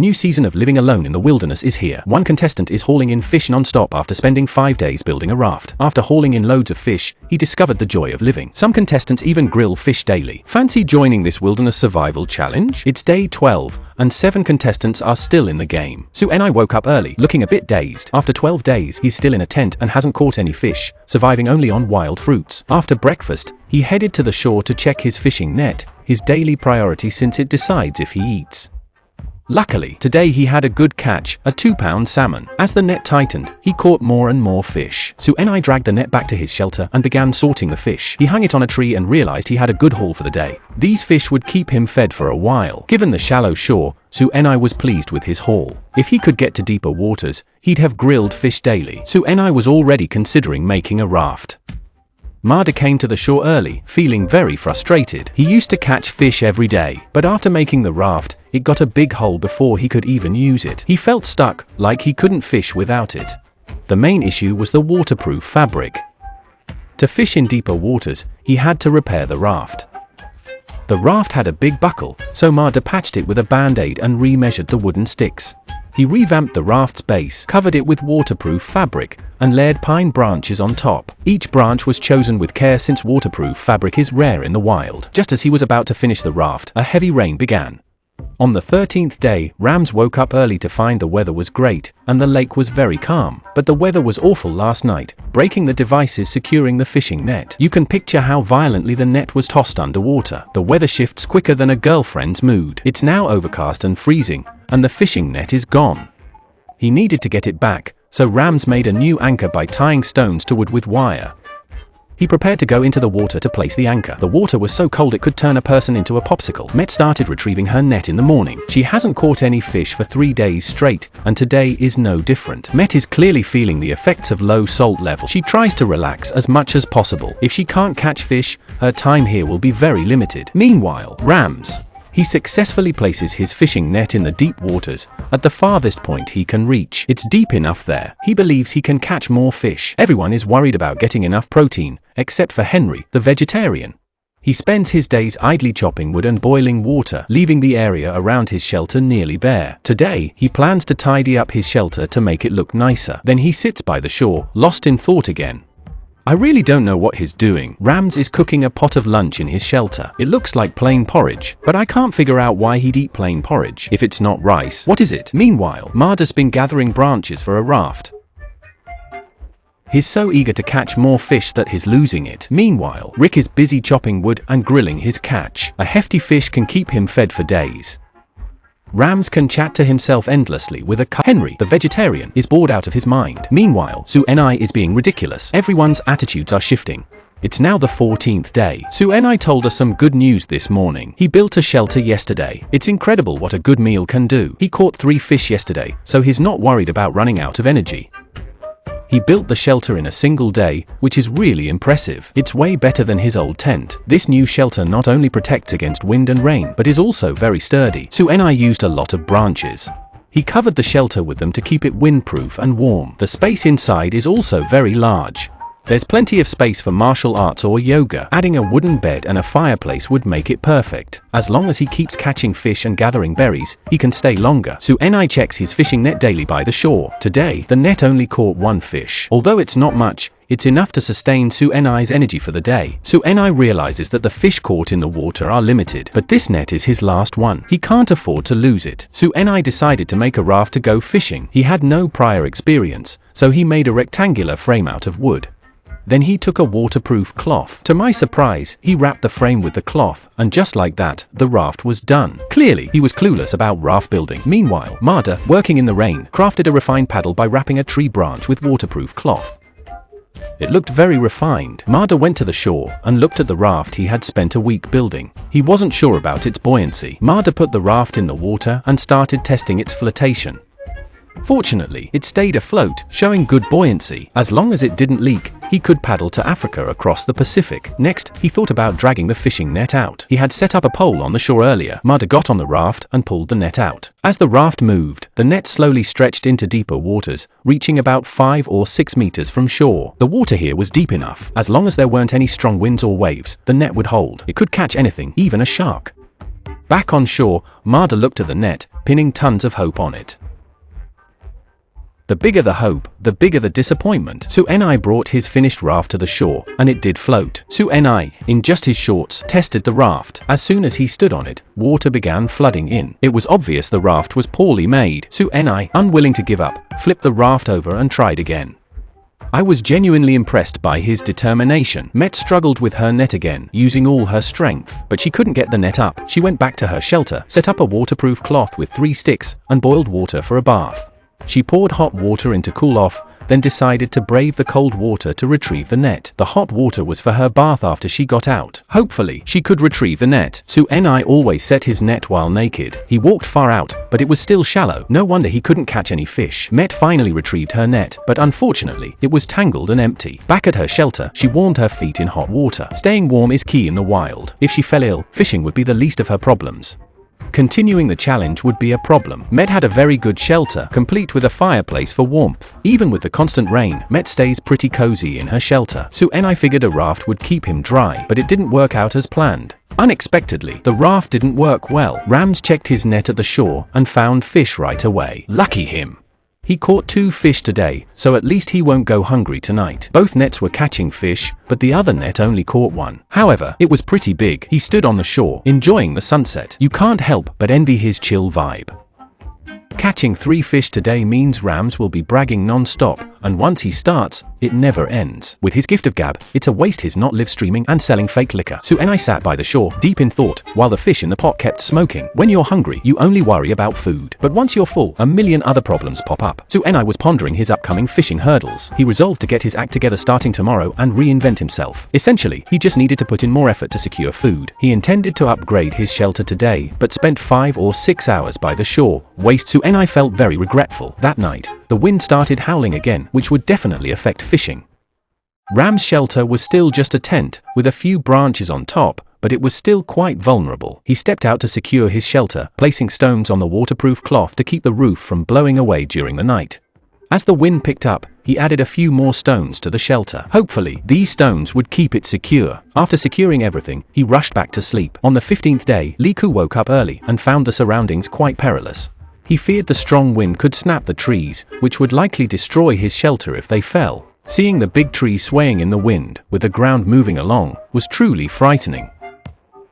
new season of Living Alone in the Wilderness is here. One contestant is hauling in fish non-stop after spending 5 days building a raft. After hauling in loads of fish, he discovered the joy of living. Some contestants even grill fish daily. Fancy joining this wilderness survival challenge? It's day 12, and 7 contestants are still in the game. Su Enai woke up early, looking a bit dazed. After 12 days, he's still in a tent and hasn't caught any fish, surviving only on wild fruits. After breakfast, he headed to the shore to check his fishing net, his daily priority since it decides if he eats. Luckily, today he had a good catch, a 2-pound salmon. As the net tightened, he caught more and more fish. Su Enai dragged the net back to his shelter and began sorting the fish. He hung it on a tree and realized he had a good haul for the day. These fish would keep him fed for a while. Given the shallow shore, Su Enai was pleased with his haul. If he could get to deeper waters, he'd have grilled fish daily. Su Enai was already considering making a raft. Marder came to the shore early, feeling very frustrated. He used to catch fish every day, but after making the raft, it got a big hole before he could even use it. He felt stuck, like he couldn't fish without it. The main issue was the waterproof fabric. To fish in deeper waters, he had to repair the raft. The raft had a big buckle, so Marder patched it with a band-aid and re-measured the wooden sticks. He revamped the raft's base, covered it with waterproof fabric, and layered pine branches on top. Each branch was chosen with care since waterproof fabric is rare in the wild. Just as he was about to finish the raft, a heavy rain began. On the 13th day, Rams woke up early to find the weather was great, and the lake was very calm. But the weather was awful last night, breaking the devices securing the fishing net. You can picture how violently the net was tossed underwater. The weather shifts quicker than a girlfriend's mood. It's now overcast and freezing, and the fishing net is gone. He needed to get it back, so Rams made a new anchor by tying stones to wood with wire. He prepared to go into the water to place the anchor. The water was so cold it could turn a person into a popsicle. Met started retrieving her net in the morning. She hasn't caught any fish for 3 days straight, and today is no different. Met is clearly feeling the effects of low salt level. She tries to relax as much as possible. If she can't catch fish, her time here will be very limited. Meanwhile, Rams. He successfully places his fishing net in the deep waters, at the farthest point he can reach. It's deep enough there. He believes he can catch more fish. Everyone is worried about getting enough protein, except for Henry, the vegetarian. He spends his days idly chopping wood and boiling water, leaving the area around his shelter nearly bare. Today, he plans to tidy up his shelter to make it look nicer. Then he sits by the shore, lost in thought again. I really don't know what he's doing. Rams is cooking a pot of lunch in his shelter. It looks like plain porridge, but I can't figure out why he'd eat plain porridge. If it's not rice, what is it? Meanwhile, Marder's been gathering branches for a raft. He's so eager to catch more fish that he's losing it. Meanwhile, Rick is busy chopping wood and grilling his catch. A hefty fish can keep him fed for days. Rams can chat to himself endlessly with a Henry, the vegetarian, is bored out of his mind. Meanwhile, Su Enai is being ridiculous. Everyone's attitudes are shifting. It's now the 14th day. Su Enai told us some good news this morning. He built a shelter yesterday. It's incredible what a good meal can do. He caught 3 fish yesterday, so he's not worried about running out of energy. He built the shelter in a single day, which is really impressive. It's way better than his old tent. This new shelter not only protects against wind and rain, but is also very sturdy. Su Enai used a lot of branches. He covered the shelter with them to keep it windproof and warm. The space inside is also very large. There's plenty of space for martial arts or yoga. Adding a wooden bed and a fireplace would make it perfect. As long as he keeps catching fish and gathering berries, he can stay longer. Su Enai checks his fishing net daily by the shore. Today, the net only caught 1 fish. Although it's not much, it's enough to sustain Su Enai's energy for the day. Su Enai realizes that the fish caught in the water are limited, but this net is his last one. He can't afford to lose it. Su Enai decided to make a raft to go fishing. He had no prior experience, so he made a rectangular frame out of wood. Then he took a waterproof cloth. To my surprise, he wrapped the frame with the cloth, and just like that, the raft was done. Clearly, he was clueless about raft building. Meanwhile, Marder, working in the rain, crafted a refined paddle by wrapping a tree branch with waterproof cloth. It looked very refined. Marder went to the shore and looked at the raft he had spent a week building. He wasn't sure about its buoyancy. Marder put the raft in the water and started testing its flotation. Fortunately, it stayed afloat, showing good buoyancy. As long as it didn't leak, he could paddle to Africa across the Pacific. Next, he thought about dragging the fishing net out. He had set up a pole on the shore earlier. Marder got on the raft and pulled the net out. As the raft moved, the net slowly stretched into deeper waters, reaching about 5 or 6 meters from shore. The water here was deep enough. As long as there weren't any strong winds or waves, the net would hold. It could catch anything, even a shark. Back on shore, Marder looked at the net, pinning tons of hope on it. The bigger the hope, the bigger the disappointment. Su-enai brought his finished raft to the shore, and it did float. Su-enai, in just his shorts, tested the raft. As soon as he stood on it, water began flooding in. It was obvious the raft was poorly made. Su-enai, unwilling to give up, flipped the raft over and tried again. I was genuinely impressed by his determination. Met struggled with her net again, using all her strength, but she couldn't get the net up. She went back to her shelter, set up a waterproof cloth with 3 sticks, and boiled water for a bath. She poured hot water in to cool off, then decided to brave the cold water to retrieve the net. The hot water was for her bath after she got out. Hopefully, she could retrieve the net. Su-enai always set his net while naked. He walked far out, but it was still shallow. No wonder he couldn't catch any fish. Met finally retrieved her net, but unfortunately, it was tangled and empty. Back at her shelter, she warmed her feet in hot water. Staying warm is key in the wild. If she fell ill, fishing would be the least of her problems. Continuing the challenge would be a problem. Met had a very good shelter, complete with a fireplace for warmth. Even with the constant rain, Met stays pretty cozy in her shelter. Su-enai figured a raft would keep him dry, but it didn't work out as planned. Unexpectedly, the raft didn't work well. Rams checked his net at the shore and found fish right away. Lucky him! He caught 2 fish today, so at least he won't go hungry tonight. Both nets were catching fish, but the other net only caught 1. However, it was pretty big. He stood on the shore, enjoying the sunset. You can't help but envy his chill vibe. Catching 3 fish today means Rams will be bragging non-stop, and once he starts, it never ends. With his gift of gab, it's a waste he's not live streaming and selling fake liquor. Su-enai sat by the shore, deep in thought, while the fish in the pot kept smoking. When you're hungry, you only worry about food. But once you're full, a million other problems pop up. Su-enai was pondering his upcoming fishing hurdles. He resolved to get his act together starting tomorrow and reinvent himself. Essentially, he just needed to put in more effort to secure food. He intended to upgrade his shelter today, but spent 5 or 6 hours by the shore. Su-enai felt very regretful. That night, the wind started howling again, which would definitely affect fishing. Ram's shelter was still just a tent, with a few branches on top, but it was still quite vulnerable. He stepped out to secure his shelter, placing stones on the waterproof cloth to keep the roof from blowing away during the night. As the wind picked up, he added a few more stones to the shelter. Hopefully, these stones would keep it secure. After securing everything, he rushed back to sleep. On the 15th day, Liku woke up early and found the surroundings quite perilous. He feared the strong wind could snap the trees, which would likely destroy his shelter if they fell. Seeing the big trees swaying in the wind, with the ground moving along, was truly frightening.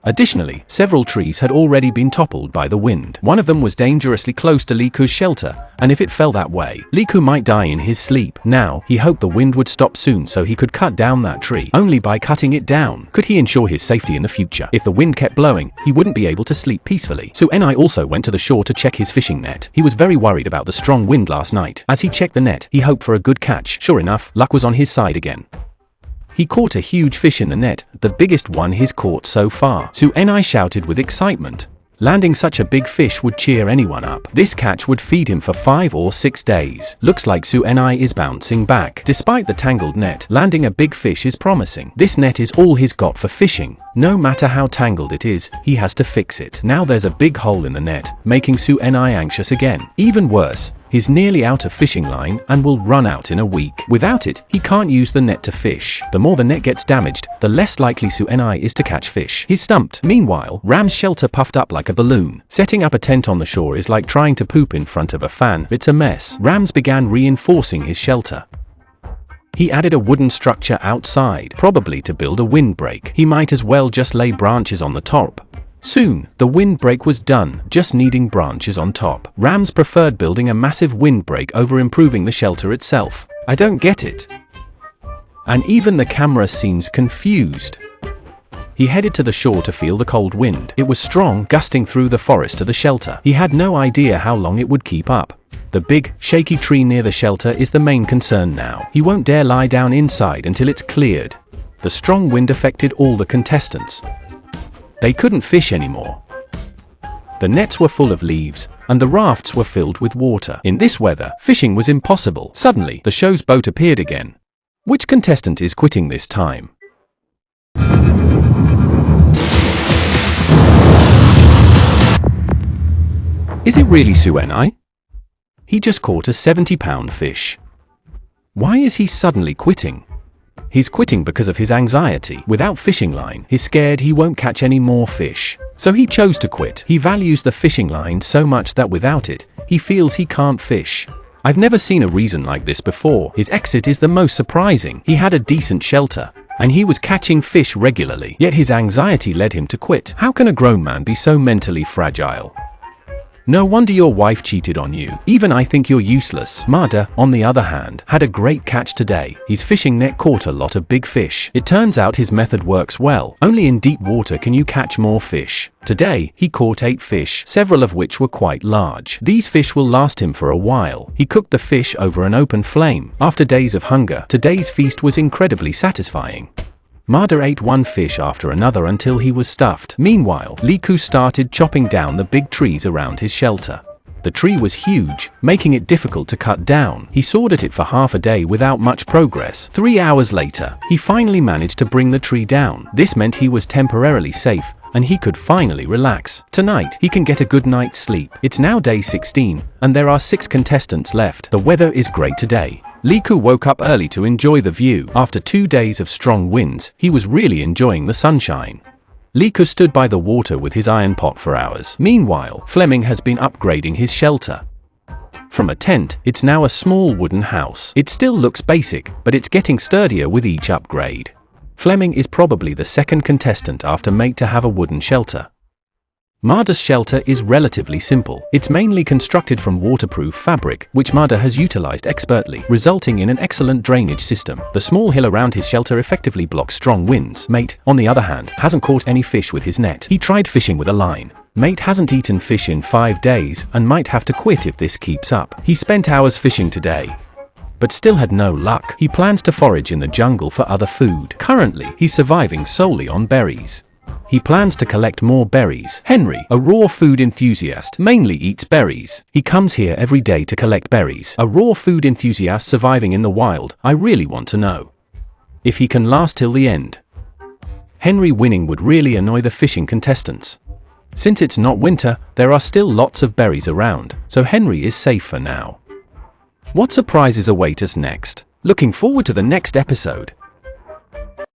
Additionally, several trees had already been toppled by the wind. One of them was dangerously close to Liku's shelter, and if it fell that way, Liku might die in his sleep. Now, he hoped the wind would stop soon so he could cut down that tree. Only by cutting it down could he ensure his safety in the future. If the wind kept blowing, he wouldn't be able to sleep peacefully. Su-enai also went to the shore to check his fishing net. He was very worried about the strong wind last night. As he checked the net, he hoped for a good catch. Sure enough, luck was on his side again. He caught a huge fish in the net, the biggest one he's caught so far. Su-enai shouted with excitement. Landing such a big fish would cheer anyone up. This catch would feed him for 5 or 6 days. Looks like Su-enai is bouncing back. Despite the tangled net, landing a big fish is promising. This net is all he's got for fishing. No matter how tangled it is, he has to fix it. Now there's a big hole in the net, making Su-enai anxious again. Even worse, he's nearly out of fishing line and will run out in a week. Without it, he can't use the net to fish. The more the net gets damaged, the less likely Su-enai is to catch fish. He's stumped. Meanwhile, Ram's shelter puffed up like a balloon. Setting up a tent on the shore is like trying to poop in front of a fan. It's a mess. Rams began reinforcing his shelter. He added a wooden structure outside, probably to build a windbreak. He might as well just lay branches on the top. Soon, the windbreak was done, just needing branches on top. Rams preferred building a massive windbreak over improving the shelter itself. I don't get it. And even the camera seems confused. He headed to the shore to feel the cold wind. It was strong, gusting through the forest to the shelter. He had no idea how long it would keep up. The big, shaky tree near the shelter is the main concern now. He won't dare lie down inside until it's cleared. The strong wind affected all the contestants. They couldn't fish anymore. The nets were full of leaves, and the rafts were filled with water. In this weather, fishing was impossible. Suddenly, the show's boat appeared again. Which contestant is quitting this time? Is it really Su-enai? He just caught a 70-pound fish. Why is he suddenly quitting? He's quitting because of his anxiety. Without fishing line, he's scared he won't catch any more fish. So he chose to quit. He values the fishing line so much that without it, he feels he can't fish. I've never seen a reason like this before. His exit is the most surprising. He had a decent shelter, and he was catching fish regularly, yet his anxiety led him to quit. How can a grown man be so mentally fragile? No wonder your wife cheated on you. Even I think you're useless. Marder, on the other hand, had a great catch today. His fishing net caught a lot of big fish. It turns out his method works well. Only in deep water can you catch more fish. Today, he caught 8 fish, several of which were quite large. These fish will last him for a while. He cooked the fish over an open flame. After days of hunger, today's feast was incredibly satisfying. Marder ate one fish after another until he was stuffed. Meanwhile, Liku started chopping down the big trees around his shelter. The tree was huge, making it difficult to cut down. He sawed at it for half a day without much progress. 3 hours later, he finally managed to bring the tree down. This meant he was temporarily safe, and he could finally relax. Tonight, he can get a good night's sleep. It's now day 16, and there are 6 contestants left. The weather is great today. Liku woke up early to enjoy the view. After 2 days of strong winds, he was really enjoying the sunshine. Liku stood by the water with his iron pot for hours. Meanwhile, Fleming has been upgrading his shelter. From a tent, it's now a small wooden house. It still looks basic, but it's getting sturdier with each upgrade. Fleming is probably the second contestant after Mate to have a wooden shelter. Marder's shelter is relatively simple. It's mainly constructed from waterproof fabric, which Marder has utilized expertly, resulting in an excellent drainage system. The small hill around his shelter effectively blocks strong winds. Mate, on the other hand, hasn't caught any fish with his net. He tried fishing with a line. Mate hasn't eaten fish in 5 days and might have to quit if this keeps up. He spent hours fishing today, but still had no luck. He plans to forage in the jungle for other food. Currently, he's surviving solely on berries. He plans to collect more berries. Henry, a raw food enthusiast, mainly eats berries. He comes here every day to collect berries. A raw food enthusiast surviving in the wild, I really want to know if he can last till the end. Henry winning would really annoy the fishing contestants. Since it's not winter, there are still lots of berries around, so Henry is safe for now. What surprises await us next? Looking forward to the next episode.